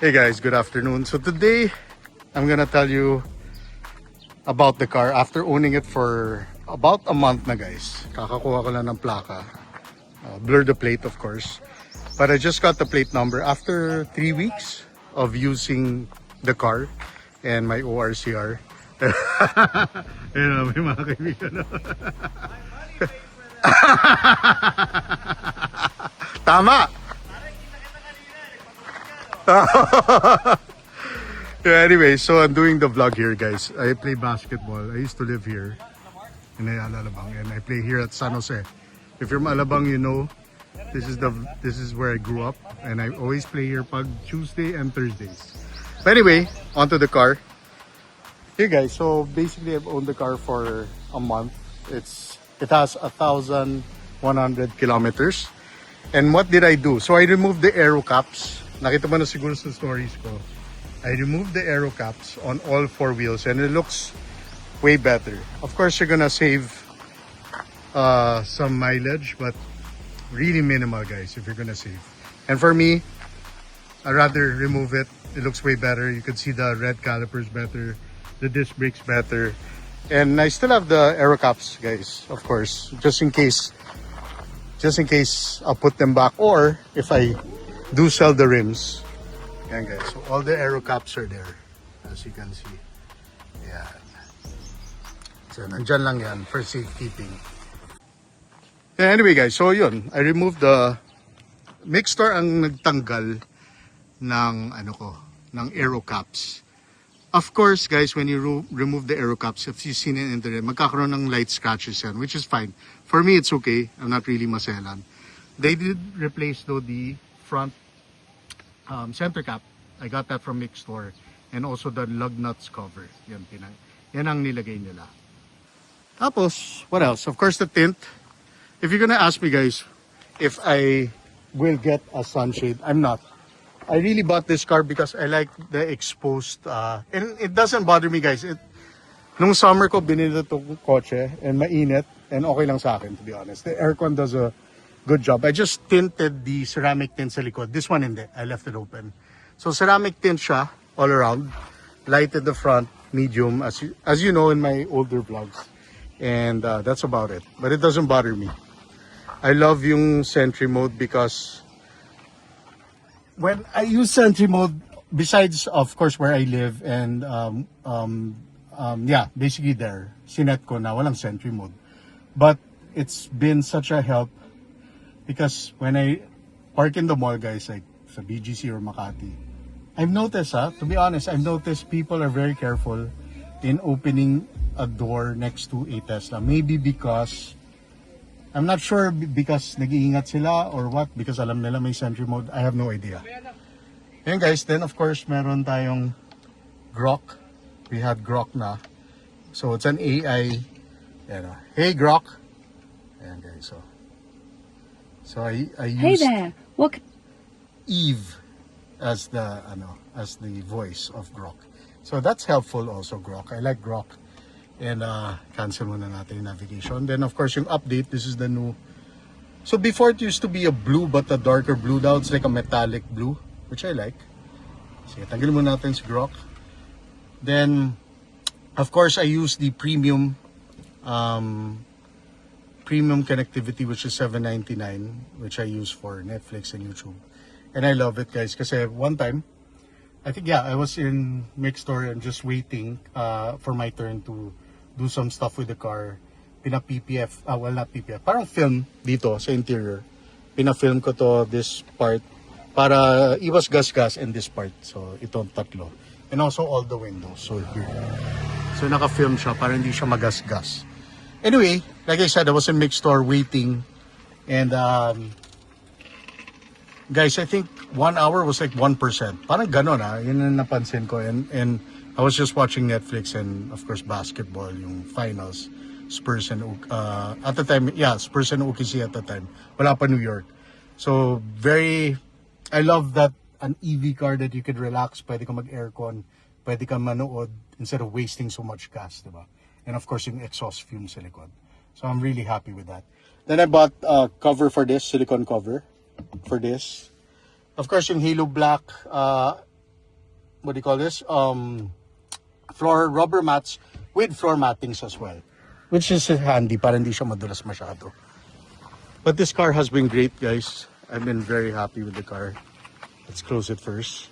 Hey guys, good afternoon. So today, I'm gonna tell you about the car after owning it for about a month na guys. Kakakuha ko lang ng plaka. Blur the plate of course. But I just got the plate number after 3 weeks of using the car and my ORCR. Ayun, may mga kaibigan. Tama! Yeah, anyway, so I'm doing the vlog here guys. I play basketball. I used to live here in Alabang and I play here at San Jose. If you're from Alabang, you know this is where I grew up and I always play here pag Tuesday and Thursdays. But anyway, onto the car. Here guys, so basically I've owned the car for a month. It has 1,100 kilometers. And what did I do? So I removed the aero caps. Nakita mo na siguro sa stories ko. I removed the aero caps on all four wheels and it looks way better. Of course, you're gonna save some mileage, but really minimal, guys, if you're gonna save. And for me, I'd rather remove it. It looks way better. You can see the red calipers better, the disc brakes better. And I still have the aero caps, guys, of course, just in case I'll put them back, or if I do sell the rims. Yan guys, so all the aero caps are there, as you can see. Yan. So nandyan lang yan for safekeeping. Yeah, anyway guys, so yun, I removed the Mixstar ang nagtanggal ng ng aero caps. Of course guys, when you remove the aero caps, if you've seen it in the rim, magkakaroon ng light scratches yan, which is fine. For me, it's okay. I'm not really maselan. They did replace though the front center cap. I got that from Mixstar. And also the lug nuts cover. Yan ang nilagay nila. Tapos, what else? Of course, the tint. If you're gonna ask me guys if I will get a sunshade, I'm not. I really bought this car because I like the exposed, and it doesn't bother me guys. Nung summer ko, binili itong kotse and mainit and okay lang sa akin, to be honest. The aircon does a good job. I just tinted the ceramic tint sa likod. This one hindi. I left it open. So ceramic tint siya all around. Light at the front, medium, as you know in my older vlogs. And that's about it. But it doesn't bother me. I love yung Sentry mode because when I use Sentry mode, besides of course where I live and yeah, basically there, sinet ko na walang Sentry mode. But it's been such a help because when I park in the mall guys, like sa BGC or Makati, I've noticed to be honest, I've noticed people are very careful in opening a door next to a Tesla. Maybe because I'm not sure because nag-iingat sila or what, because alam nila may Sentry mode. I have no idea. Ayan guys, then of course meron tayong Grok. We had Grok na. So it's an AI. Ayan, hey Grok. Ayan guys, so I Hey used there. What? Eve as the voice of Grok. So that's helpful also, Grok. I like Grok. And cancel muna natin yung navigation. Then of course yung update, this is the new. So before it used to be a blue but a darker blue. Now it's like a metallic blue, which I like. Sige, tanggalin muna natin si Grok. Then of course I use the premium connectivity, which is $7.99, which I use for Netflix and YouTube. And I love it guys kasi one time I think I was in Mixstar and just waiting for my turn to do some stuff with the car. Pina-PPF, well not PPF, parang film dito sa interior. Pina-film ko to, this part, para iwas gas-gas in this part. So itong tatlo. And also all the windows. So here. So naka-film siya para hindi siya magas-gas. Anyway, like I said, I was in Mixstar waiting. And guys, I think 1 hour was like 1%. Parang ganon yun ang napansin ko. And I was just watching Netflix and of course basketball, yung finals. Spurs and at the time, Spurs and OKC at the time. Wala pa New York. So I love that an EV car that you could relax, pwede ka mag-aircon, pwede ka manood instead of wasting so much gas, diba? And of course yung exhaust fumes sa likod. So I'm really happy with that. Then I bought a cover for this, silicone cover for this. Of course, yung Halo Black, what do you call this? Floor rubber mats with floor mattings as well. Which is handy para hindi siya madulas masyado. But this car has been great, guys. I've been very happy with the car. Let's close it first.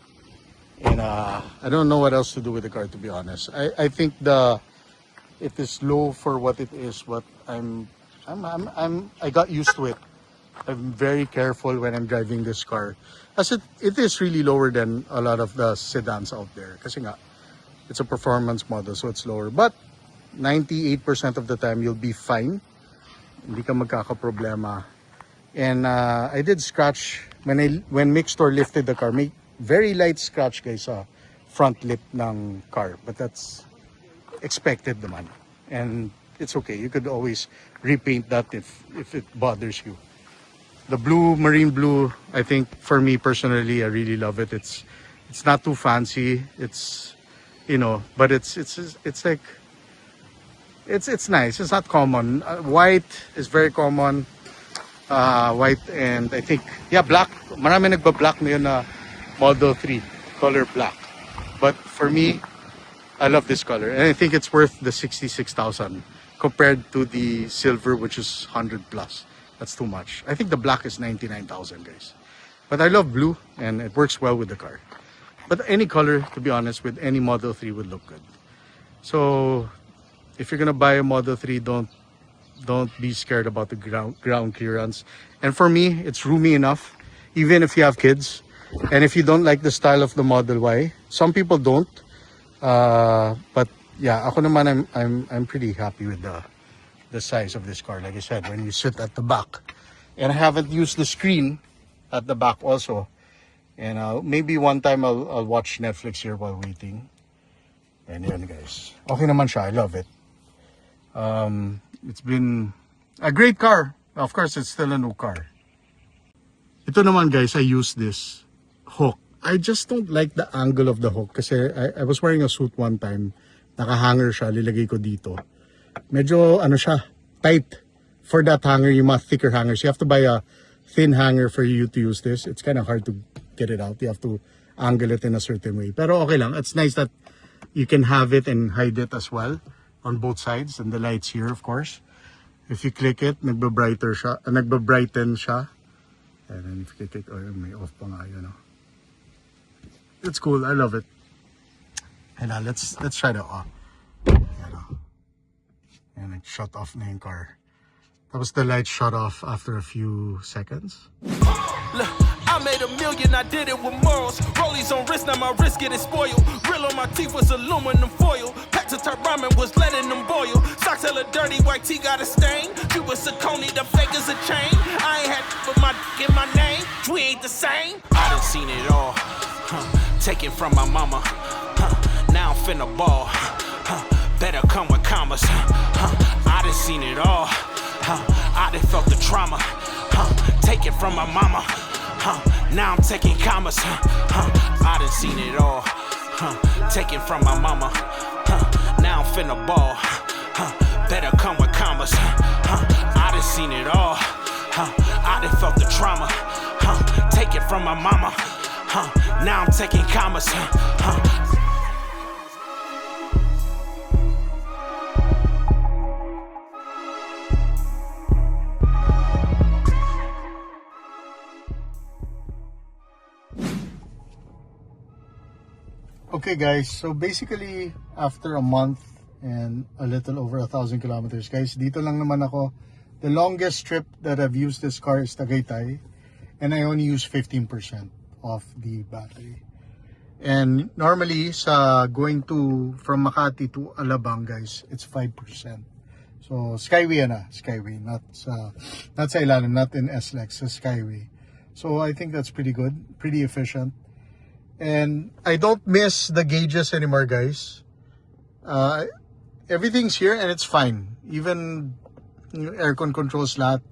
And I don't know what else to do with the car, to be honest. I think it is low for what it is, but I got used to it. I'm very careful when I'm driving this car, as it is really lower than a lot of the sedans out there. Kasi nga, it's a performance model, so it's lower. But 98% of the time, you'll be fine. Hindi ka magkakaproblema. And I did scratch when Mixstore lifted the car. May very light scratch, guys, sa front lip ng car. But that's expected naman. And it's okay. You could always repaint that if it bothers you. The blue, marine blue, I think for me personally, I really love it. It's not too fancy. It's, you know, but it's like, it's nice. It's not common. White is very common. White, and I think, yeah, black. Marami nagba-black na yun na Model 3, color black. But for me, I love this color. And I think it's worth the 66,000 compared to the silver, which is 100 plus. That's too much. I think the black is 99,000, guys. But I love blue, and it works well with the car. But any color, to be honest, with any Model 3 would look good. So if you're gonna buy a Model 3, don't be scared about the ground clearance. And for me, it's roomy enough, even if you have kids. And if you don't like the style of the Model Y, some people don't. But yeah, ako naman, I'm pretty happy with the size of this car. Like I said, when you sit at the back, and I haven't used the screen at the back also. And maybe one time I'll watch Netflix here while waiting. And yun, guys, okay naman siya. I love it. It's been a great car. Of course, it's still a new car. Ito naman, guys, I use this hook. I just don't like the angle of the hook kasi I was wearing a suit one time. Naka-hanger siya, lilagay ko dito. Medyo, ano siya, tight. For that hanger, yung mga thicker hangers, you have to buy a thin hanger for you to use this. It's kind of hard to get it out. You have to angle it in a certain way. Pero okay lang. It's nice that you can have it and hide it as well on both sides. And the lights here, of course. If you click it, nagba-brighten siya. And then if you click it, oh, may off pa nga yun. It's cool. I love it. And let's try to and it shut off na yung car. Tapos the light shut off after a few seconds. Look, I made $1 million, I did it with morals. Rollies on wrist, now my wrist getting spoiled. Grill on my teeth was aluminum foil. Pack to turn ramen was letting them boil. Socks hella dirty, white tee got a stain. You was Saucony, the fake is a chain. I ain't had but my in my name. We ain't the same. I done seen it all. Taken from my mama. Now I'm finna ball. Better come with commas. I done seen it all. I done felt the trauma. Taken from my mama. Now I'm taking commas. I done seen it all. Taken from my mama. Now I'm finna ball. Better come with commas. I done seen it all. I done felt the trauma. Taken from my mama. Now I'm taking commas. Okay, guys, so basically after a month and a little over 1,000 kilometers, guys, dito lang naman ako. The longest trip that I've used this car is Tagaytay, and I only use 15% of the battery. And normally sa going from Makati to Alabang, guys, it's 5%. So Skyway Skyway, not sa ilalim, not in SLEX, sa Skyway. So I think that's pretty good, pretty efficient. And I don't miss the gauges anymore, guys. Everything's here and it's fine. Even yung aircon controls lahat.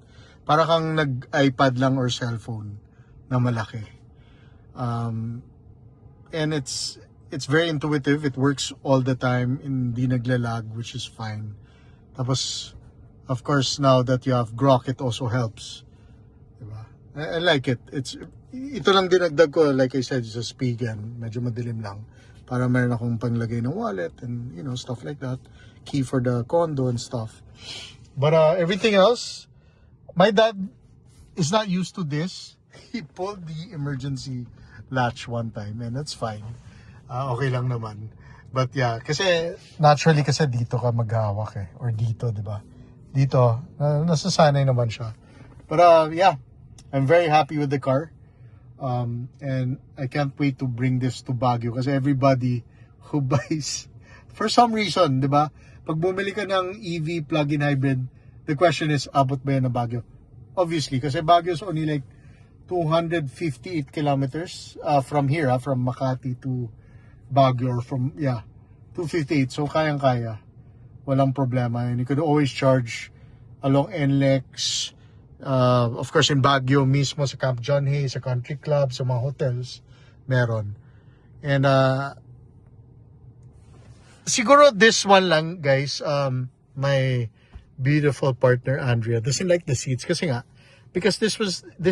Para kang nag-iPad lang or cellphone na malaki. And it's very intuitive. It works all the time. Hindi naglalag, which is fine. Tapos, of course, now that you have Grok, it also helps. Diba? I like it. Ito lang dinagdag ko, like I said, sa Spigen. Medyo madilim lang. Para meron akong panglagay ng wallet and, you know, stuff like that. Key for the condo and stuff. But everything else, my dad is not used to this. He pulled the emergency latch one time and that's fine. Okay lang naman. But yeah, kasi naturally kasi dito ka maghawak eh. Or dito, di ba? Dito, nasasanay naman siya. But yeah, I'm very happy with the car. And I can't wait to bring this to Baguio kasi everybody who buys, for some reason, di ba? Pag bumili ka ng EV plug-in hybrid, the question is, abot ba yan na Baguio? Obviously, kasi Baguio is only like 258 kilometers from here, from Makati to Baguio, or from, 258. So, kayang-kaya. Walang problema. And you could always charge along NLEX. Of course, in Baguio mismo, sa Camp John Hay, sa country club, sa mga hotels, meron. And, siguro this one lang, guys, my beautiful partner, Andrea, doesn't like the seats. Kasi nga, because this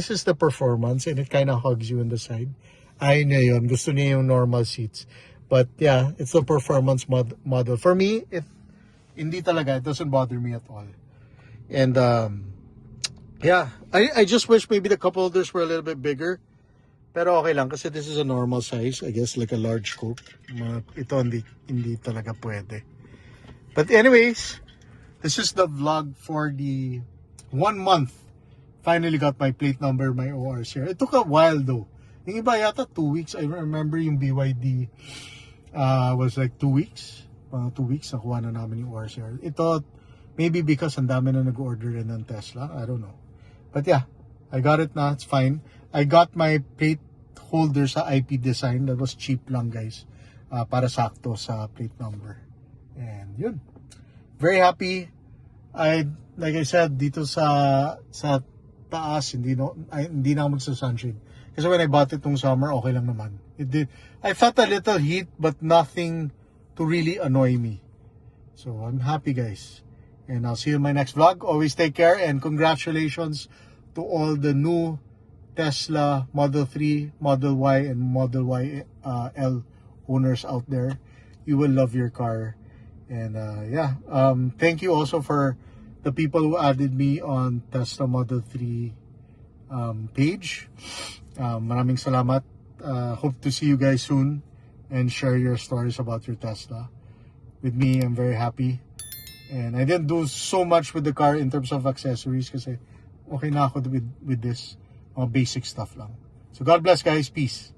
is the performance and it kind of hugs you on the side. Ayaw niya yun. Gusto niya yung normal seats. But yeah, it's the performance model. For me, hindi talaga. It doesn't bother me at all. And yeah, I just wish maybe the cup holders were a little bit bigger. Pero okay lang kasi this is a normal size. I guess like a large coupe. Ito hindi talaga pwede. But anyways, this is the vlog for the 1 month. Finally got my plate number, my ORCR. It took a while though. Yung iba yata 2 weeks. I remember yung BYD was like 2 weeks. 2 weeks nakuha na namin yung ORCR. Ito, maybe because ang dami na nag-order rin ng Tesla. I don't know. But yeah, I got it na. It's fine. I got my plate holder sa IP Design. That was cheap lang, guys. Para sakto sa plate number. And yun. Very happy. Like I said, dito sa taas, hindi na ako magsa-sunshade. Kasi when I bought it nung summer, okay lang naman. I felt a little heat, but nothing to really annoy me. So, I'm happy, guys. And I'll see you in my next vlog. Always take care and congratulations to all the new Tesla Model 3, Model Y, and Model Y L owners out there. You will love your car. And yeah, thank you also for the people who added me on Tesla Model 3 page. Maraming salamat. Hope to see you guys soon and share your stories about your Tesla. With me, I'm very happy. And I didn't do so much with the car in terms of accessories kasi okay na ako with this. Mga basic stuff lang. So God bless, guys. Peace.